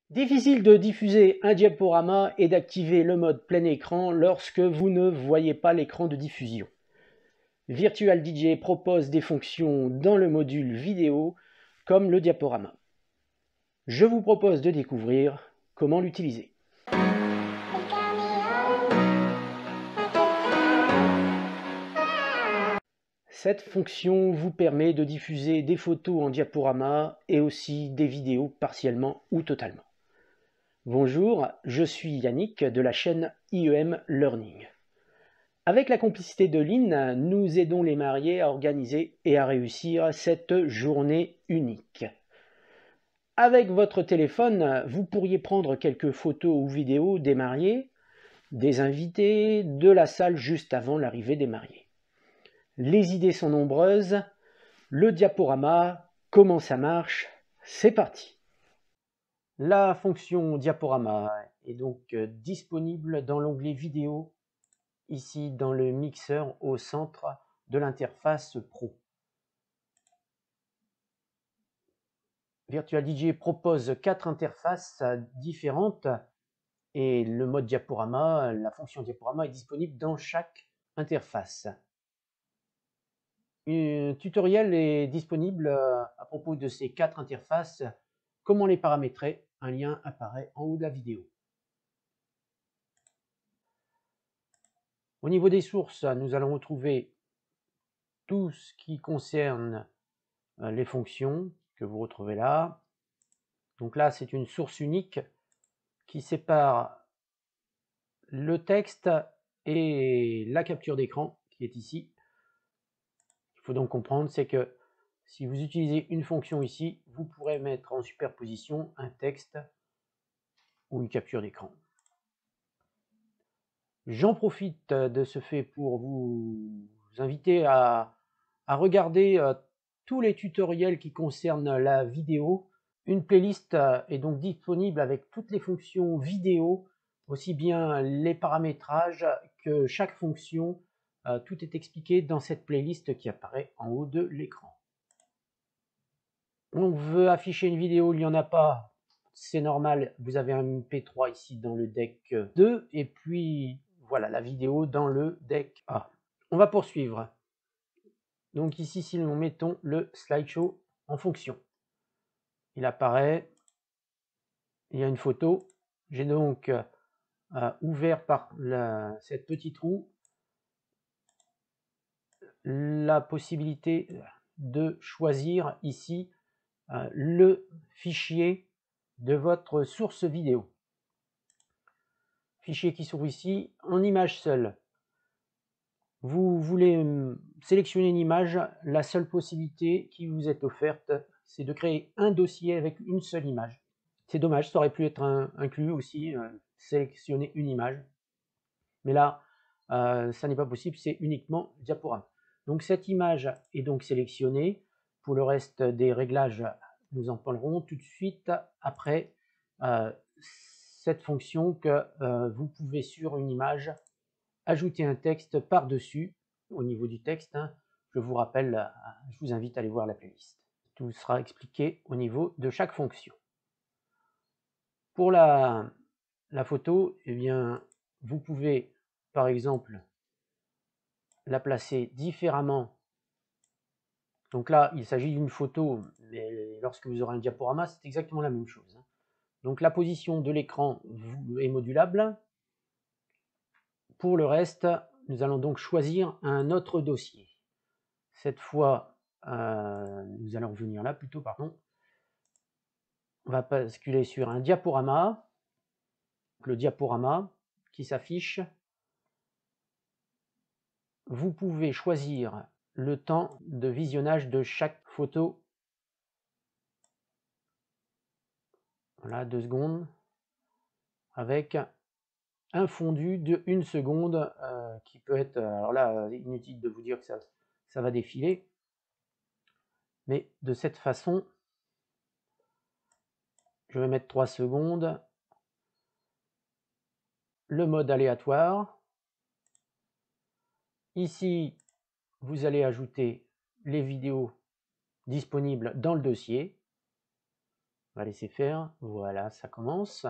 Difficile de diffuser un diaporama et d'activer le mode plein écran lorsque vous ne voyez pas l'écran de diffusion. Virtual DJ propose des fonctions dans le module vidéo comme le diaporama. Je vous propose de découvrir comment l'utiliser. Cette fonction vous permet de diffuser des photos en diaporama et aussi des vidéos partiellement ou totalement. Bonjour, je suis Yannick de la chaîne IEM Learning. Avec la complicité de Lynn, nous aidons les mariés à organiser et à réussir cette journée unique. Avec votre téléphone, vous pourriez prendre quelques photos ou vidéos des mariés, des invités, de la salle juste avant l'arrivée des mariés. Les idées sont nombreuses. Le diaporama, comment ça marche? C'est parti! La fonction diaporama est donc disponible dans l'onglet vidéo, ici dans le mixeur au centre de l'interface Pro. Virtual DJ propose 4 interfaces différentes et le mode diaporama, la fonction diaporama est disponible dans chaque interface. Un tutoriel est disponible à propos de ces 4 interfaces, comment les paramétrer. Un lien apparaît en haut de la vidéo. Au niveau des sources, nous allons retrouver tout ce qui concerne les fonctions que vous retrouvez là. Donc là, c'est une source unique qui sépare le texte et la capture d'écran qui est ici. Il faut donc comprendre, c'est que si vous utilisez une fonction ici, vous pourrez mettre en superposition un texte ou une capture d'écran. J'en profite de ce fait pour vous inviter à regarder tous les tutoriels qui concernent la vidéo. Une playlist est donc disponible avec toutes les fonctions vidéo, aussi bien les paramétrages que chaque fonction. Tout est expliqué dans cette playlist qui apparaît en haut de l'écran. On veut afficher une vidéo, il n'y en a pas, c'est normal, vous avez un MP3 ici dans le deck 2, et puis voilà la vidéo dans le deck A. On va poursuivre. Donc ici, si nous mettons le slideshow en fonction, il apparaît, il y a une photo. J'ai donc ouvert par cette petite roue la possibilité de choisir ici le fichier de votre source vidéo. Fichier qui s'ouvre ici en image seule. Vous voulez sélectionner une image, la seule possibilité qui vous est offerte, c'est de créer un dossier avec une seule image. C'est dommage, ça aurait pu être inclus aussi, sélectionner une image. Mais là, ça n'est pas possible, c'est uniquement diaporama. Donc cette image est donc sélectionnée. Pour le reste des réglages, nous en parlerons tout de suite après cette fonction que vous pouvez sur une image ajouter un texte par-dessus. Au niveau du texte, je vous rappelle, je vous invite à aller voir la playlist. Tout sera expliqué au niveau de chaque fonction. Pour la photo, eh bien, vous pouvez par exemple la placer différemment. Donc là, il s'agit d'une photo, mais lorsque vous aurez un diaporama, c'est exactement la même chose. Donc la position de l'écran est modulable. Pour le reste, nous allons donc choisir un autre dossier. Cette fois, nous allons revenir là plutôt, pardon. On va basculer sur un diaporama. Le diaporama qui s'affiche. Vous pouvez choisir le temps de visionnage de chaque photo. Voilà, 2 secondes. Avec un fondu de 1 seconde qui peut être, alors là, inutile de vous dire que ça va défiler. Mais de cette façon, je vais mettre 3 secondes. Le mode aléatoire. Ici, vous allez ajouter les vidéos disponibles dans le dossier. On va laisser faire. Voilà, ça commence.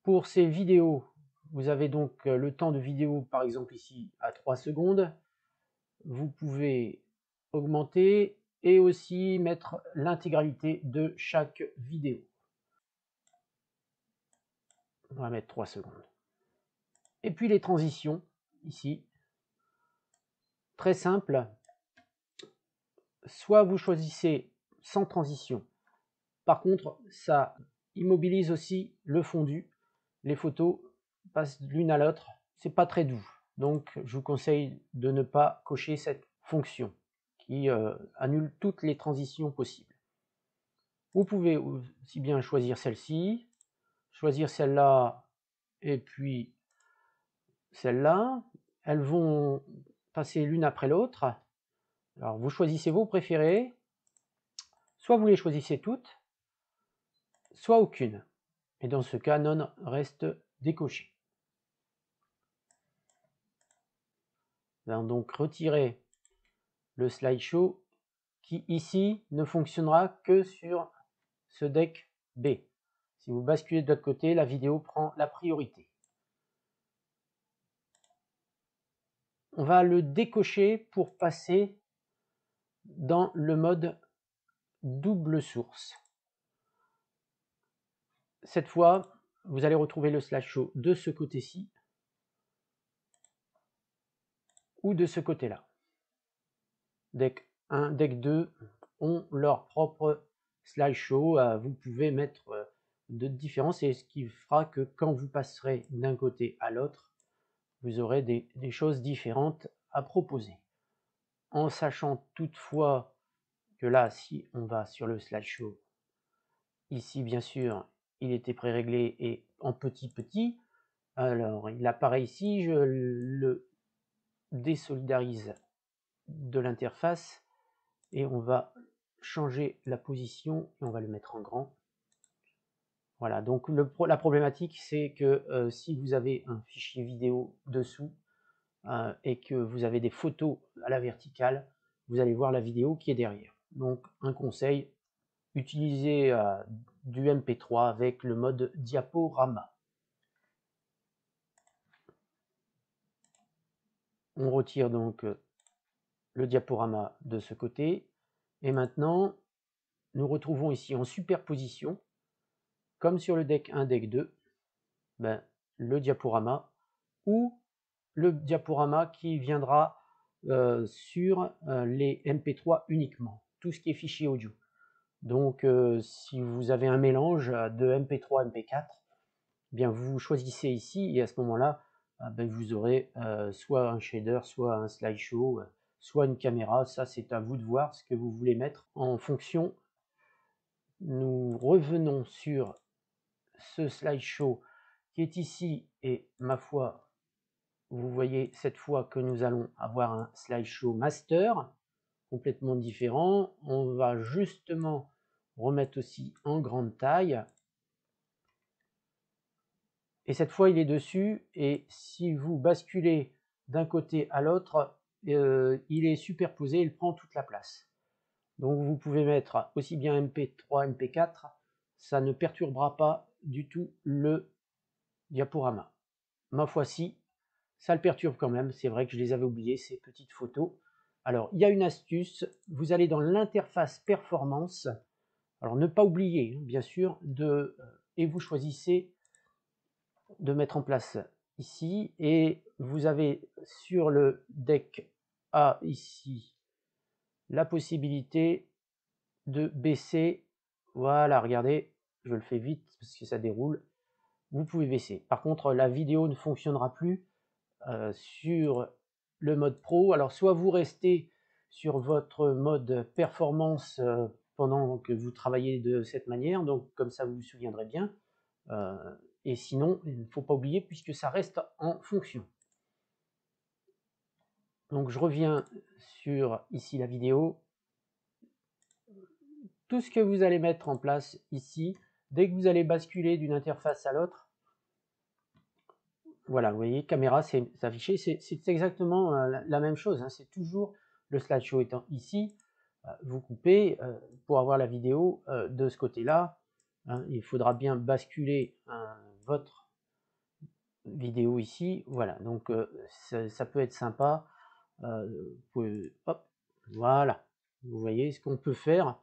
Pour ces vidéos, vous avez donc le temps de vidéo, par exemple ici, à 3 secondes. Vous pouvez augmenter et aussi mettre l'intégralité de chaque vidéo. On va mettre 3 secondes. Et puis les transitions, ici, très simple. Soit vous choisissez sans transition. Par contre, ça immobilise aussi le fondu. Les photos passent l'une à l'autre. C'est pas très doux. Donc, je vous conseille de ne pas cocher cette fonction qui annule toutes les transitions possibles. Vous pouvez aussi bien choisir celle-ci, choisir celle-là et puis celle-là. Elles vont passer l'une après l'autre. Alors, vous choisissez vos préférés. Soit vous les choisissez toutes, soit aucune. Et dans ce cas, none reste décoché. Nous allons donc retirer le slideshow qui ici ne fonctionnera que sur ce deck B. Si vous basculez de l'autre côté, la vidéo prend la priorité. On va le décocher pour passer dans le mode double source. Cette fois, vous allez retrouver le slideshow de ce côté-ci ou de ce côté-là. Deck 1, deck 2 ont leur propre slideshow. Vous pouvez mettre de différences et ce qui fera que quand vous passerez d'un côté à l'autre, vous aurez des choses différentes à proposer. En sachant toutefois que là, si on va sur le slideshow, ici bien sûr, il était pré-réglé et en petit. Alors, il apparaît ici, je le désolidarise de l'interface et on va changer la position et on va le mettre en grand. Voilà, donc la problématique c'est que si vous avez un fichier vidéo dessous et que vous avez des photos à la verticale, vous allez voir la vidéo qui est derrière. Donc un conseil, utilisez du MP3 avec le mode diaporama. On retire donc le diaporama de ce côté. Et maintenant, nous retrouvons ici en superposition, comme sur le deck 1, deck 2, le diaporama ou le diaporama qui viendra sur les MP3 uniquement, tout ce qui est fichier audio. Donc si vous avez un mélange de MP3 MP4, bien vous choisissez ici et à ce moment-là, vous aurez soit un shader, soit un slideshow, soit une caméra. Ça c'est à vous de voir ce que vous voulez mettre en fonction. Nous revenons sur ce slideshow qui est ici et ma foi, vous voyez cette fois que nous allons avoir un slideshow master complètement différent. On va justement remettre aussi en grande taille. Et cette fois, il est dessus. Et si vous basculez d'un côté à l'autre, il est superposé, il prend toute la place. Donc vous pouvez mettre aussi bien MP3, MP4. Ça ne perturbera pas du tout le diaporama. Ma foi, si, ça le perturbe quand même. C'est vrai que je les avais oubliés, ces petites photos. Alors, il y a une astuce. Vous allez dans l'interface performance. Alors, ne pas oublier, bien sûr, et vous choisissez de mettre en place ici. Et vous avez sur le deck A ici la possibilité de baisser. Voilà, regardez, je le fais vite parce que ça déroule. Vous pouvez baisser. Par contre, la vidéo ne fonctionnera plus sur le mode pro. Alors soit vous restez sur votre mode performance pendant que vous travaillez de cette manière, donc comme ça vous vous souviendrez bien, et sinon il ne faut pas oublier puisque ça reste en fonction. Donc je reviens sur ici la vidéo. Tout ce que vous allez mettre en place ici, dès que vous allez basculer d'une interface à l'autre, voilà, vous voyez, caméra, c'est affiché, c'est exactement la même chose, hein, c'est toujours le slideshow étant ici, vous coupez pour avoir la vidéo de ce côté-là, hein, il faudra bien basculer votre vidéo ici. Voilà, donc ça peut être sympa. Hop, voilà. Vous voyez ce qu'on peut faire.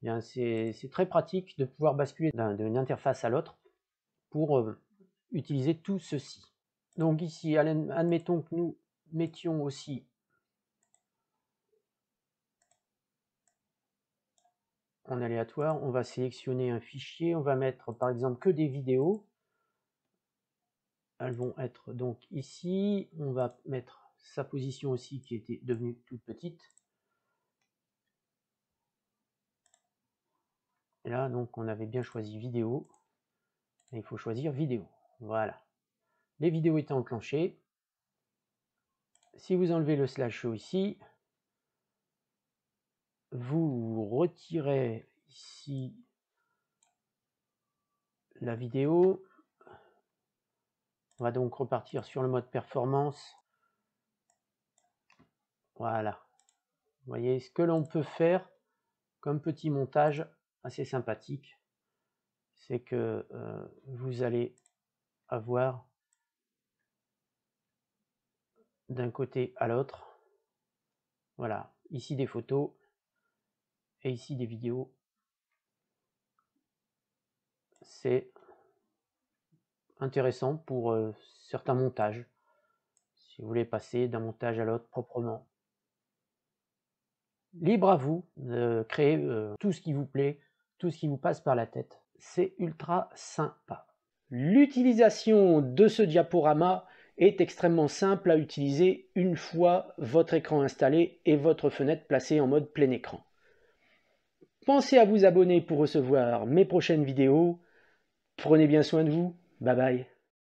Bien, c'est très pratique de pouvoir basculer d'une interface à l'autre pour utiliser tout ceci. Donc ici, admettons que nous mettions aussi en aléatoire, on va sélectionner un fichier, on va mettre par exemple que des vidéos. Elles vont être donc ici, on va mettre sa position aussi qui était devenue toute petite. Et là, donc, on avait bien choisi vidéo. Et il faut choisir vidéo. Voilà. Les vidéos étant enclenchées, si vous enlevez le /show ici, vous retirez ici la vidéo. On va donc repartir sur le mode performance. Voilà. Vous voyez ce que l'on peut faire comme petit montage assez sympathique. C'est que vous allez avoir d'un côté à l'autre, voilà, ici des photos et ici des vidéos. C'est intéressant pour certains montages, si vous voulez passer d'un montage à l'autre proprement. Libre à vous de créer tout ce qui vous plaît, tout ce qui vous passe par la tête. C'est ultra sympa. L'utilisation de ce diaporama est extrêmement simple à utiliser une fois votre écran installé et votre fenêtre placée en mode plein écran. Pensez à vous abonner pour recevoir mes prochaines vidéos. Prenez bien soin de vous. Bye bye.